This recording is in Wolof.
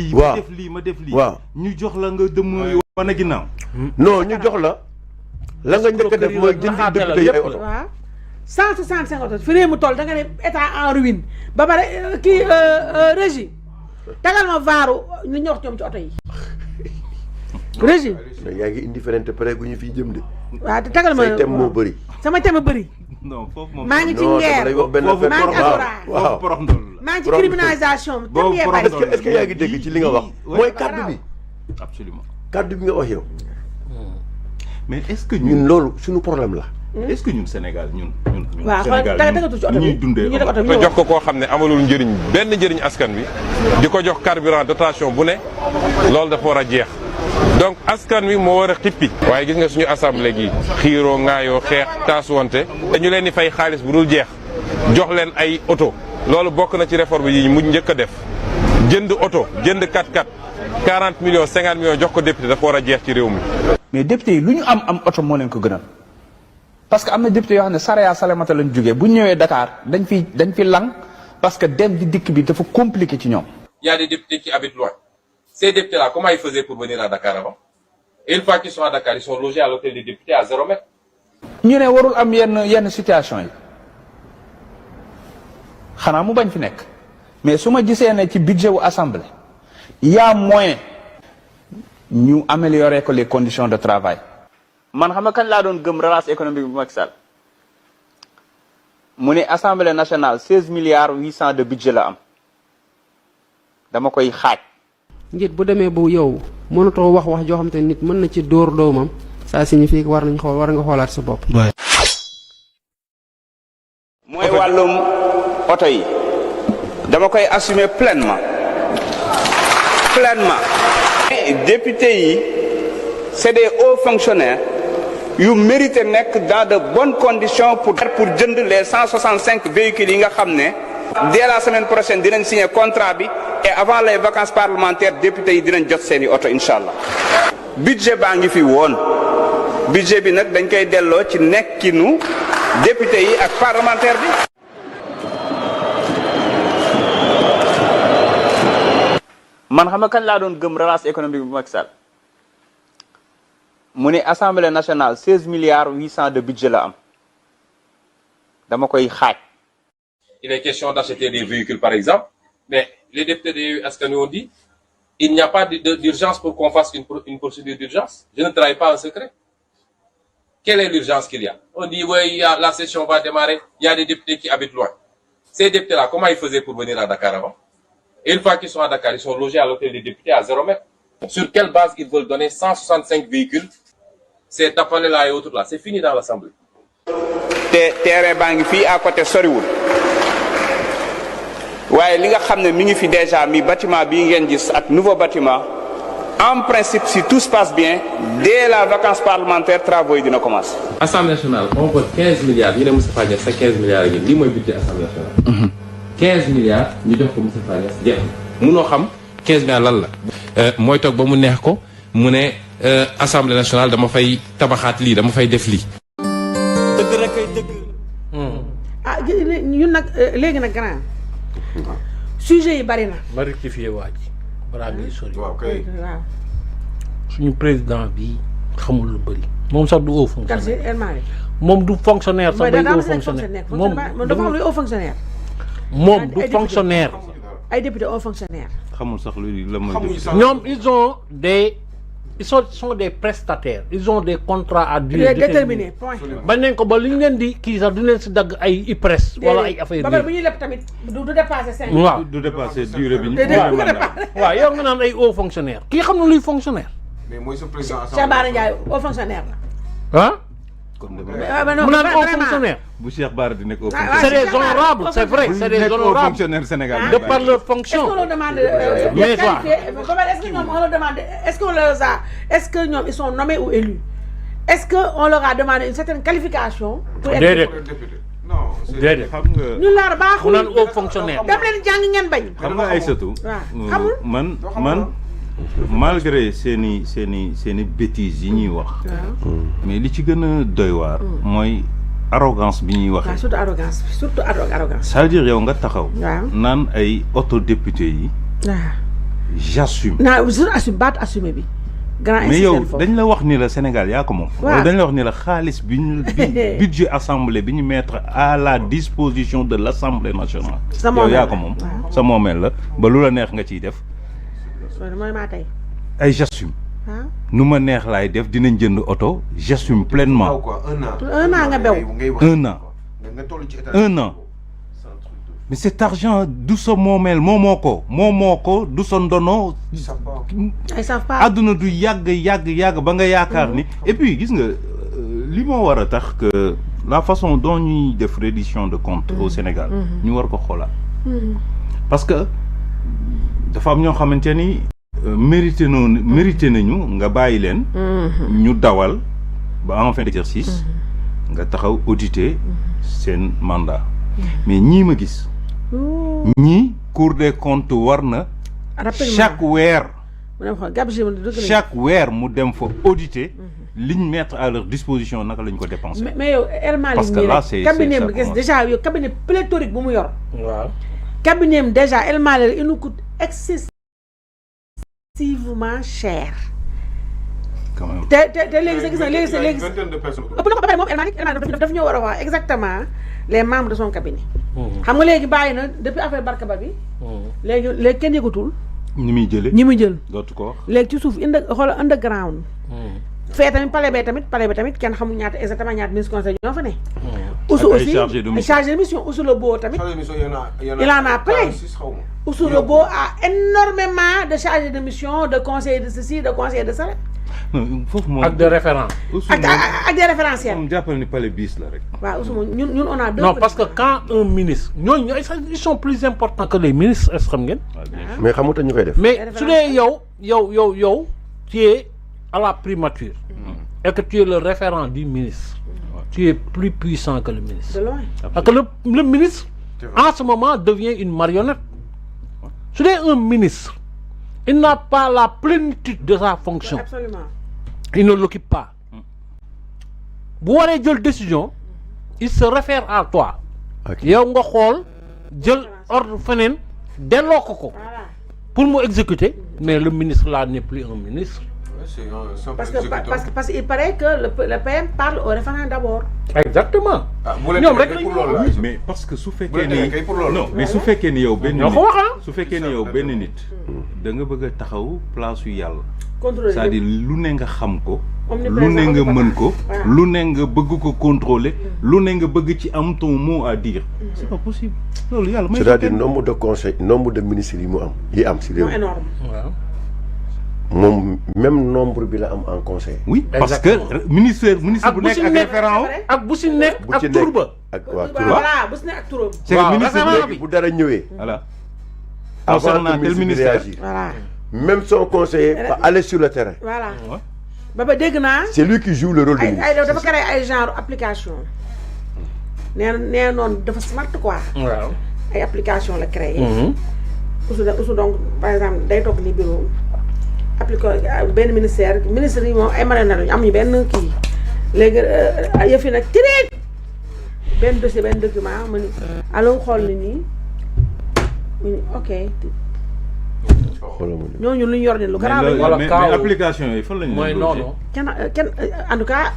lii ma def lii ma def lii ñu jox la nga dëmm wane ginnaaw non ñu jox la nga njëkk a def mooy jënd député yi ay oto waaw 165 oto fi réew mu toll da nga ne état en ruine ba pare kii régie tagal ma vaaru ñu ñox ñoom ci oto yi régie yaa ngi indifférent pare gu ñu fii jëm de waaw te tagal ma say thème moo bëri sama thème bëri non foofu moom maa ngi ci ngeer maa ngi asura waaw porox ndol maa ngi ci criminalisation thème yee bari est-ce que yaa ngi dégg ci li nga wax mooy kaddu bi absolument kaddu bi nga wax yow mais est-ce que ñun loolu suñu problème la est-ce que ñun Sénégal ñun waaw Sénégal tagatu ci oto bi ñuy dundee te jox ko koo xam ne amalul njëriñ benn njëriñ askan wi di ko jox carburant dotation bu ne loolu dafa war a jeex donc askan wi moo war a xippi waaye gis nga suñu assemblée gi xiiroo ŋaayoo xeex taasuwante dañu leen di fay xaalis bu dul jeex jox leen ay oto loolu bokk na ci réforme yi mu njëkk a def jënd oto jënd 4x4 40 millions 50 millions jox ko député dafa war a jeex ci réew mi. mais député yi lu ñu am oto moo leen ko gënal parce que am na député yoo xam ne Saraya Salemata lañ jógee bu ñu ñëwee Dakar dañ fi lang parce que dem di dikk bi dafa compliqué ci ñoom. Il y a des députés qui habitent loin. Ces députés-là, comment ils faisaient pour venir à Dakar avant? Et une fois qu'ils sont à Dakar, ils sont logés à l'hôtel des députés à 0 mètre. ñu ne warul am yenn situation yi xanaa mu bañ fi nekk mais su ma gisee ne ci budget wu assemblée y a moyen ñu améliorer ko les conditions de travail. man xam nga kañ laa doon gëm relance économique bu Macky Sall mu ne assemblée nationale 16 milliards 800 de budget la am dama koy xaaj. njiit bu demee bu yow mënatoo wax joo xam te nit mën na ci dóor doomam ça signifie que war nga xoolaat sa bopp. mooy wàllum oto yi dama koy assumer pleinement. député yi c'est des hauts fonctionnaires yu mérité nekk dans de bonnes conditions pour jënd les 165 véhicules yi nga xam ne dès la semaine prochaine dinañ signer contrat bi et avant les vacances parlementaires député yi dinañ jot seeni oto incha allah. budget baa ngi fi woon budget bi nag dañ koy delloo ci nekkinu député yi ak parlementaire bi. man xam nga kañ laa doon gëm relance économique bu Macky Sall mu ne assemblée nationale 16 milliards 800 de budget la am dama koy xaaj. Il est question d'acheter des véhicules par exemple, mais les députés de Askan Wi ont dit il n'y a pas d'urgence pour qu'on fasse une procédure d'urgence. Je ne trahis pas un secret. Quelle est l'urgence qu'il y a? On dit oui, la session va démarrer, il y a des députés qui habitent loin. Ces députés-là, comment ils faisaient pour venir à Dakar avant? Et une fois qu'ils sont à Dakar, ils sont logés à l'hôtel des députés à 0 mètre. Sur quelle base ils veulent donner 165 véhicules? Ces taponnés-là et autres là, c'est fini dans l'Assemblée. terrain baa ngi fii à côté soriwul waaye li nga xam ne mi ngi fi déjà mi bâtiment bii ngeen gis ak nouveau bâtiment en principe si tout se passe bien dès la vacance parlementaire travaux yi dina commencer. Assemblée nationale on vote 15 milliards ñu ne Moustapha Niasse sa 15 milliards yi lii mooy budget Assemblée nationale. 15 milliards ñu jox ko Moustapha Niasse jeex na munoo xam 15 milliards lan la. mooy toog ba mu neex ko mu ne Assemblée nationale dama fay tabaxaat lii dama fay def lii. dëgg rek ay dëgg. ah ñun nag léegi nag grand sujet yi bari na. ma rectifié waa ji balaa ngay sori. waaw kay waaw. suñu président bi xamul lu bëri. moom sax du haut fonctionnaire. Elmane. moom du fonctionnaire sax bay haut fonctionnaire. moom dafa am luy haut fonctionnaire. moom du fonctionnaire. ay député haut fonctionnaire. xamul sax luy la mooy. ñoom ils sont des prestataires ils ont des contrats à durée déterminée. point. bañ nañ ko ba li ñu leen di kii sax du leen si dagg ay IPRES. wala ay affaire ba pare bu ñuy lépp tamit du dépasser 5. waaw du dépasser durée bi ñu. waaw yow nga naan ay haut fonctionnaire kii xam na luy fonctionnaire. mais mooy sa président Cheikh Bara Ndiaye haut fonctionnaire la. ah. kon mu naan haut fonctionnaire. bu Cheikh Bara di nekk haut c'est des honorables c'est vrai c'est des honorables fonctionnaire Sénégal de par leur fonction. Est-ce qu'on leur demande mais toi est-ce que ñoom on leur demande est-ce que ñoom ils sont nommés ou élus est-ce que on leur a demandé une certaine qualification. pour être déedéet déedéet. xam nga ñu laar baaxul mu naan haut fonctionnaire. dem leen jàng ngeen bañ. xam nga ay sëtu. waaw xamul man malgré seeni bêtises yi ñuy wax. mais li ci gën a doy waar. mooy arrogance bi ñuy waxee. surtout arrogance surtout arrogance. c'est-à-dire yow nga taxaw. waaw naan ay auto député yi. waaw j'assume. naa je assume baat assumé bi. grand mais yow insisté dañ la wax ni la Sénégal yaa ko moom. waaw wala dañ la wax ni la xaalis bi ñu budget assemblée bi ñu mettre à la disposition de l'Assemblée nationale. sa yow yaa ko moom sa moomeel la ba lu la neex nga ciy def. mooy maa tey. ay j'assume. nu ma neex laay def dinañ jënd oto j'assume pleinement. un an nga bew. un an. un an. mais cet argent du sa moomeel moomoo ko du sa ndono. ay savent pas. àdduna du yàgg ba nga yaakaar ni. et puis gis nga li moo war a tax que la façon dont ñuy def reddition de compte au Sénégal. ñu war ko xoolaat. parce que dafa am ñoo xamante ni mérité nañu nga bàyyi leen. ñu dawal ba en fin d'exercice. nga taxaw auditer seen mandat. mais ñii ma gis. ñii Cour des comptes war na. chaque weer. mu dem fa auditer. liñ mettre à leur disposition naka lañ ko dépenser. mais yow El Malick parce que là c'est cabinet bi gis déjà yow cabinet pléthorique bu mu yor. waaw cabinet bi déjà El Malick il nous coûte excessivement cher. quand même te léegi sa gis na léegi ëpp na ko ba pare moom El Malick daf ñoo war a wax exactement les membres de son cabinet. xam nga léegi bàyyi na depuis affaire Barka Ba bi. léegi kenn yëgatul. ñi muy jël dootu ko wax. léegi ci suuf xoolal underground. fee tamit palais bi tamit kenn xamul ñaata exactement ñaata ministre conseil ñoo fa ne. Oussou aussi chargé de mission Oussou le Beau tamit. il en a plein. Oussou le Beau a énormément de chargés de mission de conseil de ceci de conseil de cela. foofu moom ak de référence. ak des référentiels. moom jàppal ni palais bis la rek. waaw Oussou moom ñun on a deux. non parce que quand un ministre ñooñu ils sont plus importants que les ministres est-ce xam ngeen. mais xamut ñu koy def. mais su dee yow tu es à la primature. et que tu es le référent du ministre. tu es plus puissant que le ministre. de loin. parce que le ministre en ce moment devient une marionnette. su dee un ministre il n'a pas la plénitude de sa fonction. Absolument. Il ne l'occupe pas. bu waree jël décision il se réfère à toi. yow nga xool jël ordre feneen delloo ko pour mu exécuter mais le ministre là n'est plus un ministre. parce qu'il paraît que le PM parle au référent d'abord. Exactement. ñoom rek mais parce que su fekkee ni non mais su fekkee ni yow benn nit su fekkee ni yow benn nit da nga bëgg a taxaw place yu yàlla. c'est-à-dire lu ne nga xam ko. lu ne nga mën ko. lu ne nga bëgg ko contrôler. lu ne nga bëgg ci am ton mot à dire. c'est pas possible loolu yàlla. c'est-à-dire nombre de conseils nombre de ministres yi am si réew mi. énorme. moom même nombre bi la am en conseil. oui parce que ministre bu nekk ak référent ak bu si nekk ak tur ba. ak waa tur voilà bu si nekk ak turam. c'est que ministre bi bu dara ñëwee. voilà. concernant tel ministère. voilà. même son conseiller va aller sur le terrain. voilà. ba dégg naa. c'est lui qui joue le rôle de ministre. ay dafa créé ay genre application. nee noonu dafa smart quoi. waaw ay application la créé. Oussou donc par exemple day toog ni bureau. appliqué benn ministère ministre yi moom ay marionnette lañu amuñu benn kii léegi yëf yi nag tiré benn dossier benn document mu ni allo xool ni nii mu ni ok ñooñu lu ñu yor ni lu garaaw mais application yi fan lañu mooy noonu kenn en tout cas